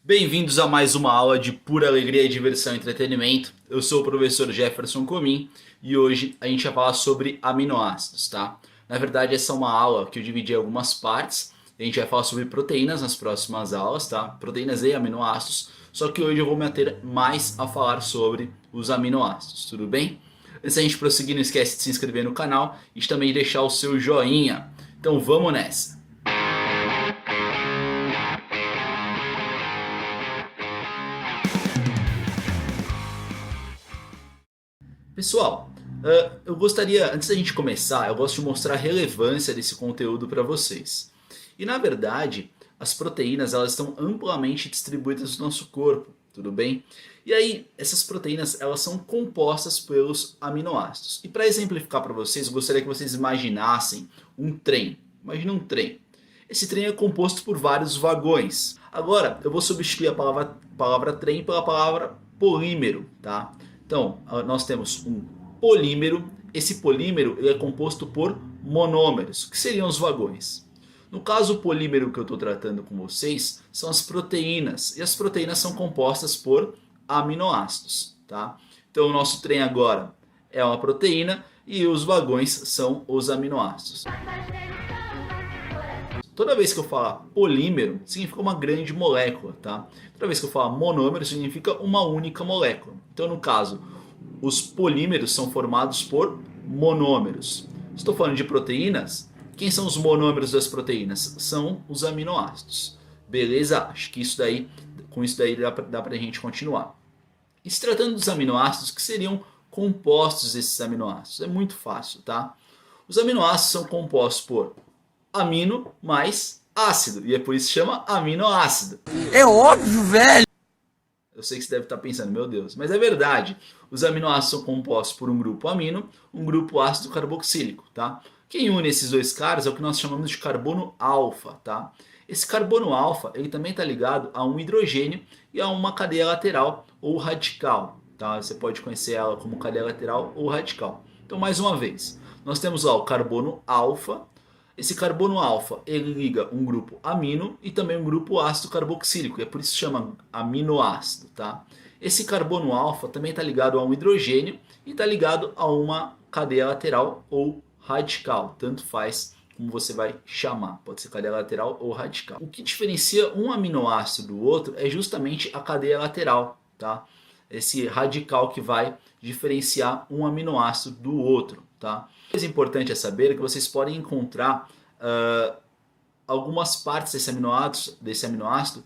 Bem-vindos a mais uma aula de pura alegria, diversão e entretenimento. Eu sou o professor Jefferson Comin e hoje a gente vai falar sobre aminoácidos, tá? Na verdade, essa é uma aula que eu dividi em algumas partes. A gente vai falar sobre proteínas nas próximas aulas, tá? Proteínas e aminoácidos. Só que hoje eu vou me ater mais a falar sobre os aminoácidos, tudo bem? Antes da gente prosseguir, não esquece de se inscrever no canal e de também deixar o seu joinha. Então vamos nessa! Pessoal, eu gostaria, antes da gente começar, eu gosto de mostrar a relevância desse conteúdo para vocês. E na verdade, as proteínas elas estão amplamente distribuídas no nosso corpo, tudo bem? E aí, essas proteínas elas são compostas pelos aminoácidos. E para exemplificar para vocês, eu gostaria que vocês imaginassem um trem. Imagina um trem. Esse trem é composto por vários vagões. Agora, eu vou substituir a palavra trem pela palavra polímero, tá? Então, nós temos um polímero. Esse polímero ele é composto por monômeros, que seriam os vagões. No caso, o polímero que eu estou tratando com vocês são as proteínas. E as proteínas são compostas por aminoácidos, tá? Então, o nosso trem agora é uma proteína e os vagões são os aminoácidos. Toda vez que eu falar polímero, significa uma grande molécula, tá? Toda vez que eu falar monômero, significa uma única molécula. Então, no caso, os polímeros são formados por monômeros. Estou falando de proteínas. Quem são os monômeros das proteínas? São os aminoácidos. Beleza? Acho que com isso daí dá pra gente continuar. E se tratando dos aminoácidos, que seriam compostos desses aminoácidos? É muito fácil, tá? Os aminoácidos são compostos por amino mais ácido. E é por isso que chama aminoácido. É óbvio, velho! Eu sei que você deve estar pensando, meu Deus. Mas é verdade. Os aminoácidos são compostos por um grupo amino, um grupo ácido carboxílico, tá? Quem une esses dois caras é o que nós chamamos de carbono alfa, tá? Esse carbono alfa, ele também está ligado a um hidrogênio e a uma cadeia lateral ou radical, tá? Você pode conhecer ela como cadeia lateral ou radical. Então, mais uma vez, nós temos lá o carbono alfa. Esse carbono alfa ele liga um grupo amino e também um grupo ácido carboxílico, e é por isso que chama aminoácido, tá? Esse carbono alfa também está ligado a um hidrogênio e está ligado a uma cadeia lateral ou radical, tanto faz como você vai chamar, pode ser cadeia lateral ou radical. O que diferencia um aminoácido do outro é justamente a cadeia lateral, tá? Esse radical que vai diferenciar um aminoácido do outro, tá? O mais importante é saber que vocês podem encontrar algumas partes desse aminoácido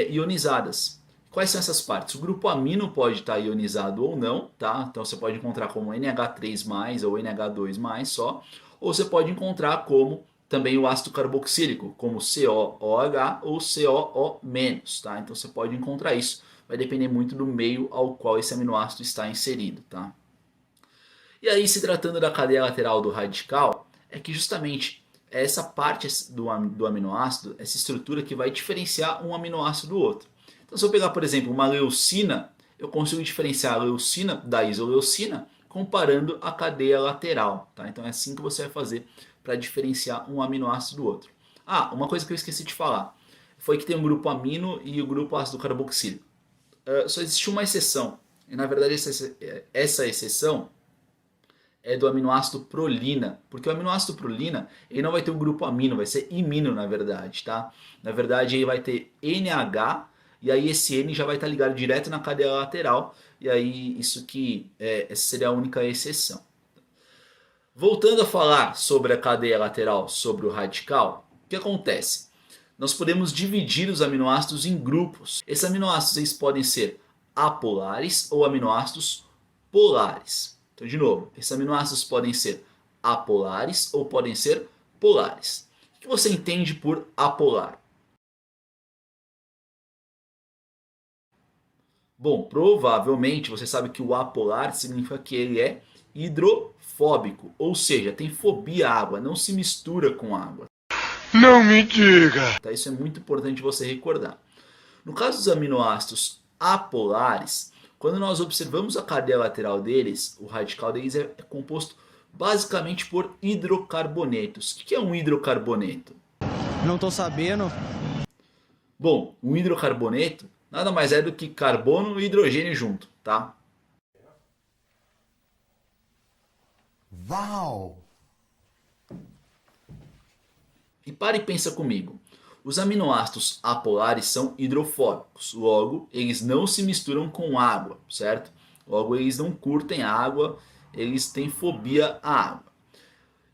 ionizadas. Quais são essas partes? O grupo amino pode estar ionizado ou não, tá? Então você pode encontrar como NH3+, ou NH2+, só. Ou você pode encontrar como também o ácido carboxílico, como COOH ou COO-, tá? Então você pode encontrar isso. Vai depender muito do meio ao qual esse aminoácido está inserido, tá? E aí, se tratando da cadeia lateral do radical, é que justamente essa parte do aminoácido, essa estrutura que vai diferenciar um aminoácido do outro. Então, se eu pegar, por exemplo, uma leucina, eu consigo diferenciar a leucina da isoleucina comparando a cadeia lateral, tá? Então é assim que você vai fazer para diferenciar um aminoácido do outro. Ah, uma coisa que eu esqueci de falar foi que tem um grupo amino e o grupo ácido carboxílico. Só existe uma exceção, e na verdade essa exceção é do aminoácido prolina, porque o aminoácido prolina ele não vai ter um grupo amino, vai ser imino na verdade, tá? Na verdade ele vai ter NH, e aí esse N já vai estar ligado direto na cadeia lateral, e aí essa seria a única exceção. Voltando a falar sobre a cadeia lateral, sobre o radical, o que acontece? Nós podemos dividir os aminoácidos em grupos. Esses aminoácidos eles podem ser apolares ou aminoácidos polares. Então, de novo, esses aminoácidos podem ser apolares ou podem ser polares. O que você entende por apolar? Bom, provavelmente você sabe que o apolar significa que ele é hidrofóbico, ou seja, tem fobia à água, não se mistura com água. Não me diga! Tá? Isso é muito importante você recordar. No caso dos aminoácidos apolares, quando nós observamos a cadeia lateral deles, o radical deles é composto basicamente por hidrocarbonetos. O que é um hidrocarboneto? Não tô sabendo. Bom, um hidrocarboneto nada mais é do que carbono e hidrogênio junto, tá? Uau! E para e pensa comigo. Os aminoácidos apolares são hidrofóbicos, logo eles não se misturam com água, certo? Logo eles não curtem água, eles têm fobia à água.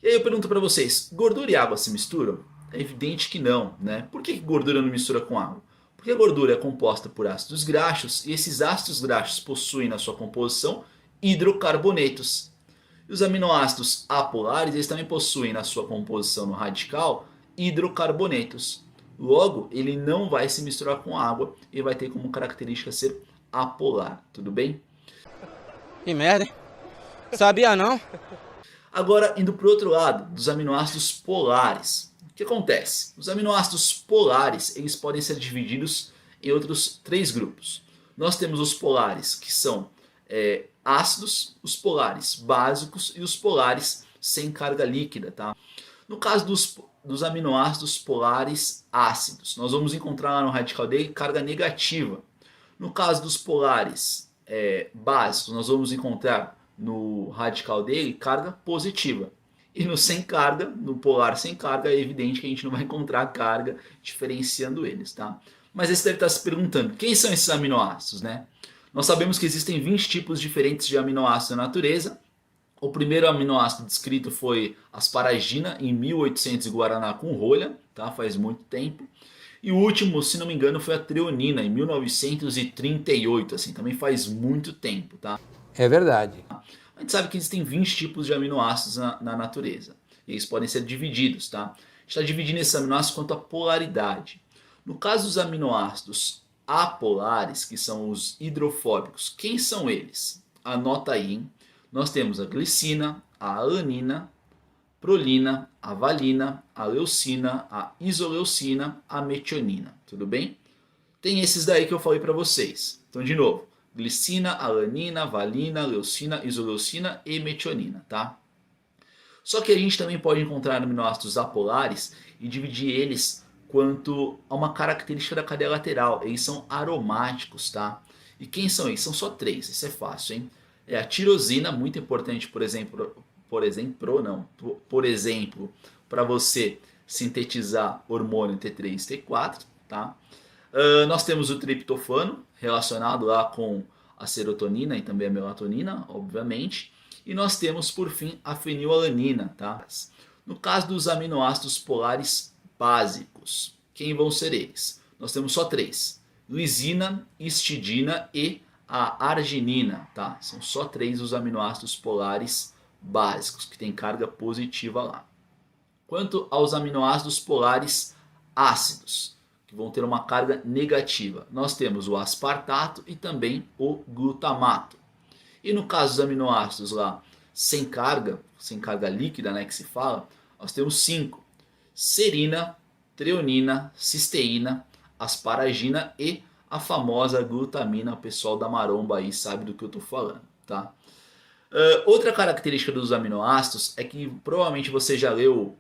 E aí eu pergunto para vocês, gordura e água se misturam? É evidente que não, né? Por que gordura não mistura com água? Porque a gordura é composta por ácidos graxos e esses ácidos graxos possuem na sua composição hidrocarbonetos. E os aminoácidos apolares eles também possuem na sua composição no radical hidrocarbonetos. Logo, ele não vai se misturar com água e vai ter como característica ser apolar, tudo bem? Que merda, hein? Sabia não? Agora, indo para o outro lado, dos aminoácidos polares. O que acontece? Os aminoácidos polares eles podem ser divididos em outros três grupos. Nós temos os polares, que são ácidos, os polares básicos e os polares sem carga líquida. Tá? No caso dos aminoácidos polares ácidos, nós vamos encontrar lá no radical dele carga negativa. No caso dos polares básicos, nós vamos encontrar no radical dele carga positiva. E no sem carga, no polar sem carga, é evidente que a gente não vai encontrar carga diferenciando eles, tá? Mas você deve estar se perguntando, quem são esses aminoácidos, né? Nós sabemos que existem 20 tipos diferentes de aminoácidos na natureza. O primeiro aminoácido descrito foi asparagina em 1800 em Guaraná com rolha, tá? Faz muito tempo. E o último, se não me engano, foi a treonina em 1938, assim, também faz muito tempo, tá? É verdade. A gente sabe que existem 20 tipos de aminoácidos na natureza. E eles podem ser divididos, tá? A gente está dividindo esses aminoácidos quanto à polaridade. No caso dos aminoácidos apolares, que são os hidrofóbicos, quem são eles? Anota aí, hein? Nós temos a glicina, a alanina, prolina, a valina, a leucina, a isoleucina, a metionina. Tudo bem? Tem esses daí que eu falei para vocês. Então, de novo, glicina, alanina, valina, leucina, isoleucina e metionina, tá? Só que a gente também pode encontrar aminoácidos apolares e dividir eles quanto a uma característica da cadeia lateral. Eles são aromáticos, tá? E quem são eles? São só três, isso é fácil, hein? É a tirosina, muito importante, por exemplo, para você sintetizar hormônio T3 e T4, tá? Nós temos o triptofano, relacionado lá com a serotonina e também a melatonina, obviamente. E nós temos, por fim, a fenilalanina. Tá? No caso dos aminoácidos polares básicos, quem vão ser eles? Nós temos só três: lisina, histidina e a arginina. Tá? São só três os aminoácidos polares básicos, que têm carga positiva lá. Quanto aos aminoácidos polares ácidos, que vão ter uma carga negativa, nós temos o aspartato e também o glutamato. E no caso dos aminoácidos lá sem carga líquida, né, que se fala, nós temos 5: serina, treonina, cisteína, asparagina e a famosa glutamina. O pessoal da maromba aí sabe do que eu estou falando, tá? Outra característica dos aminoácidos é que provavelmente você já leu,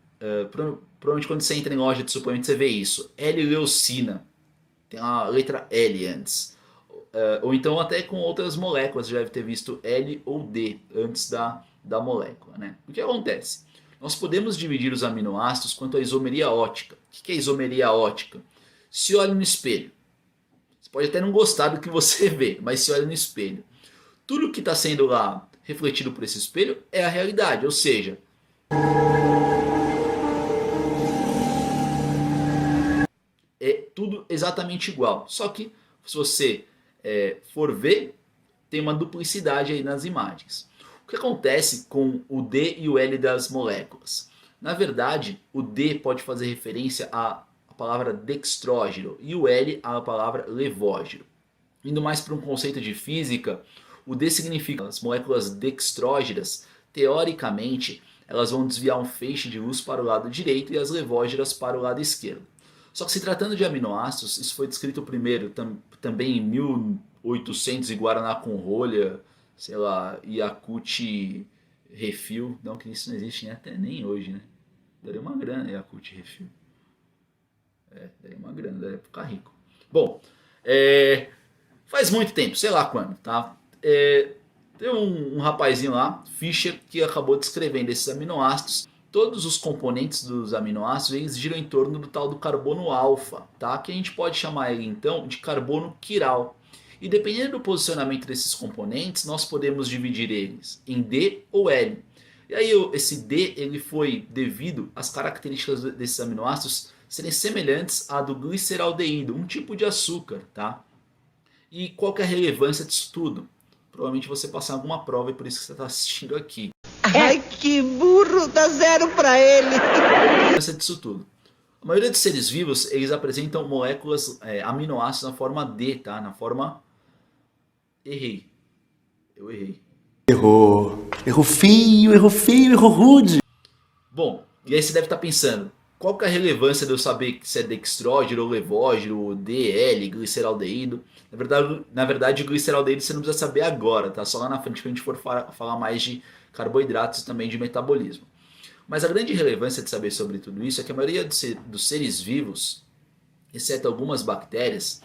provavelmente quando você entra em loja de suplemento você vê isso, L-leucina, tem a letra L antes. Ou então até com outras moléculas, você já deve ter visto L ou D antes da molécula. Né? O que acontece? Nós podemos dividir os aminoácidos quanto à isomeria ótica. O que é isomeria ótica? Se olha no espelho, você pode até não gostar do que você vê, mas se olha no espelho, tudo que está sendo lá refletido por esse espelho é a realidade, ou seja, é tudo exatamente igual. Só que se você for ver, tem uma duplicidade aí nas imagens. O que acontece com o D e o L das moléculas? Na verdade, o D pode fazer referência à palavra dextrógeno e o L à palavra levógeno. Indo mais para um conceito de física, o D significa as moléculas dextrógenas, teoricamente, elas vão desviar um feixe de luz para o lado direito e as levógenas para o lado esquerdo. Só que se tratando de aminoácidos, isso foi descrito primeiro também em 1800 em Guaraná com rolha, sei lá, Yakult Refil. Não, que isso não existe até nem hoje, né? Daria uma grana Yakult Refil. Daria uma grana, daria pra ficar rico. Bom, Faz muito tempo, sei lá quando, tá? Tem um rapazinho lá, Fischer, que acabou descrevendo esses aminoácidos. Todos os componentes dos aminoácidos eles giram em torno do tal do carbono alfa, tá? Que a gente pode chamar ele então de carbono quiral. E dependendo do posicionamento desses componentes, nós podemos dividir eles em D ou L. E aí esse D ele foi devido às características desses aminoácidos serem semelhantes à do gliceraldeído, um tipo de açúcar, tá? E qual que é a relevância disso tudo? Provavelmente você passar em alguma prova e por isso que você está assistindo aqui. Ai, que burro, dá 0 pra ele. Essa disso tudo. A maioria dos seres vivos, eles apresentam moléculas, aminoácidos na forma D, tá? Na forma... Errei. Eu errei. Errou. Errou feio, errou rude. Bom, e aí você deve estar pensando, qual que é a relevância de eu saber se é dextrógeno, ou levógeno, DL, gliceraldeído? Na verdade, o gliceraldeído você não precisa saber agora, tá? Só lá na frente que a gente for falar mais de carboidratos e também de metabolismo. Mas a grande relevância de saber sobre tudo isso é que a maioria dos seres vivos, exceto algumas bactérias,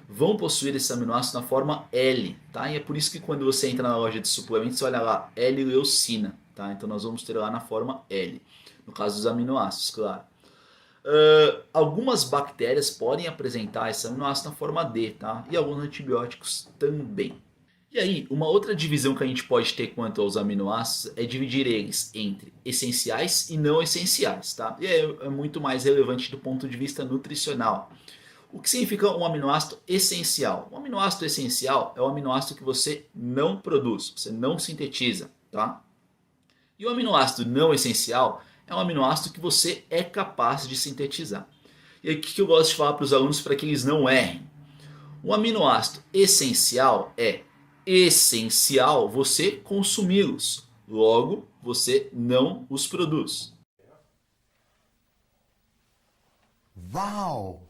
vão possuir esse aminoácido na forma L, tá? E é por isso que quando você entra na loja de suplementos, você olha lá, L-leucina, tá? Então nós vamos ter lá na forma L, no caso dos aminoácidos, claro. Algumas bactérias podem apresentar esse aminoácido na forma D, tá? E alguns antibióticos também. E aí, uma outra divisão que a gente pode ter quanto aos aminoácidos é dividir eles entre essenciais e não essenciais, tá? E é muito mais relevante do ponto de vista nutricional. O que significa um aminoácido essencial? Um aminoácido essencial é um aminoácido que você não produz, você não sintetiza, tá? E o aminoácido não essencial é um aminoácido que você é capaz de sintetizar. E aí o que eu gosto de falar para os alunos para que eles não errem? Um aminoácido essencial é essencial você consumi-los, logo você não os produz. Uau!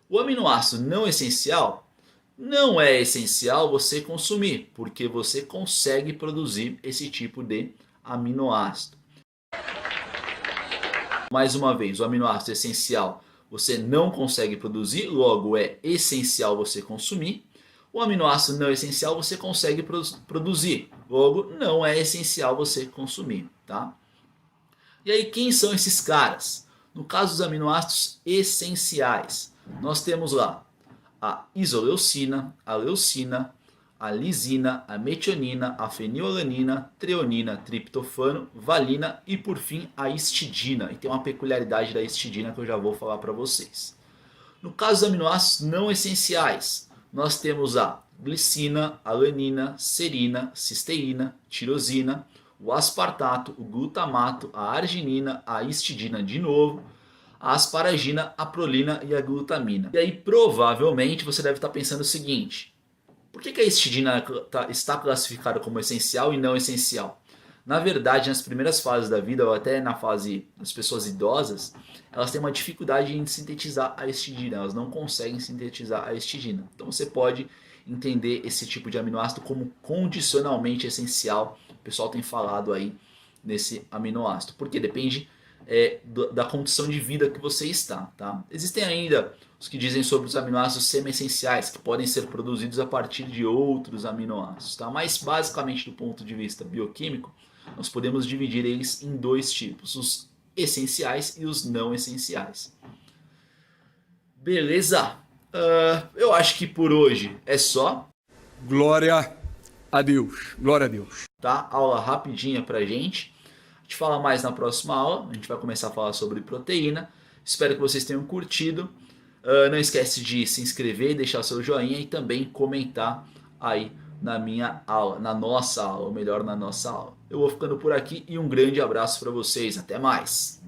O aminoácido não essencial não é essencial você consumir, porque você consegue produzir esse tipo de aminoácido. Mais uma vez, o aminoácido essencial você não consegue produzir, logo é essencial você consumir. O aminoácido não essencial você consegue produzir, logo não é essencial você consumir, tá? E aí quem são esses caras? No caso dos aminoácidos essenciais, nós temos lá a isoleucina, a leucina, a lisina, a metionina, a fenilalanina, treonina, triptofano, valina e por fim a histidina. E tem uma peculiaridade da histidina que eu já vou falar para vocês. No caso dos aminoácidos não essenciais, nós temos a glicina, alanina, serina, cisteína, tirosina, o aspartato, o glutamato, a arginina, a histidina de novo, a asparagina, a prolina e a glutamina. E aí provavelmente você deve estar pensando o seguinte: por que a histidina está classificada como essencial e não essencial? Na verdade, nas primeiras fases da vida, ou até na fase das pessoas idosas, elas têm uma dificuldade em sintetizar a histidina, elas não conseguem sintetizar a histidina. Então você pode entender esse tipo de aminoácido como condicionalmente essencial. O pessoal tem falado aí nesse aminoácido, porque depende da condição de vida que você está, tá? Existem ainda os que dizem sobre os aminoácidos semi-essenciais, que podem ser produzidos a partir de outros aminoácidos, tá? Mas basicamente do ponto de vista bioquímico, nós podemos dividir eles em dois tipos, os essenciais e os não essenciais. Beleza? Eu acho que por hoje é só. Glória a Deus. Glória a Deus. Tá? Aula rapidinha pra gente. A gente fala mais na próxima aula. A gente vai começar a falar sobre proteína. Espero que vocês tenham curtido. Não esquece de se inscrever, deixar seu joinha e também comentar aí na minha aula, na nossa aula, ou melhor, na nossa aula. Eu vou ficando por aqui e um grande abraço para vocês. Até mais!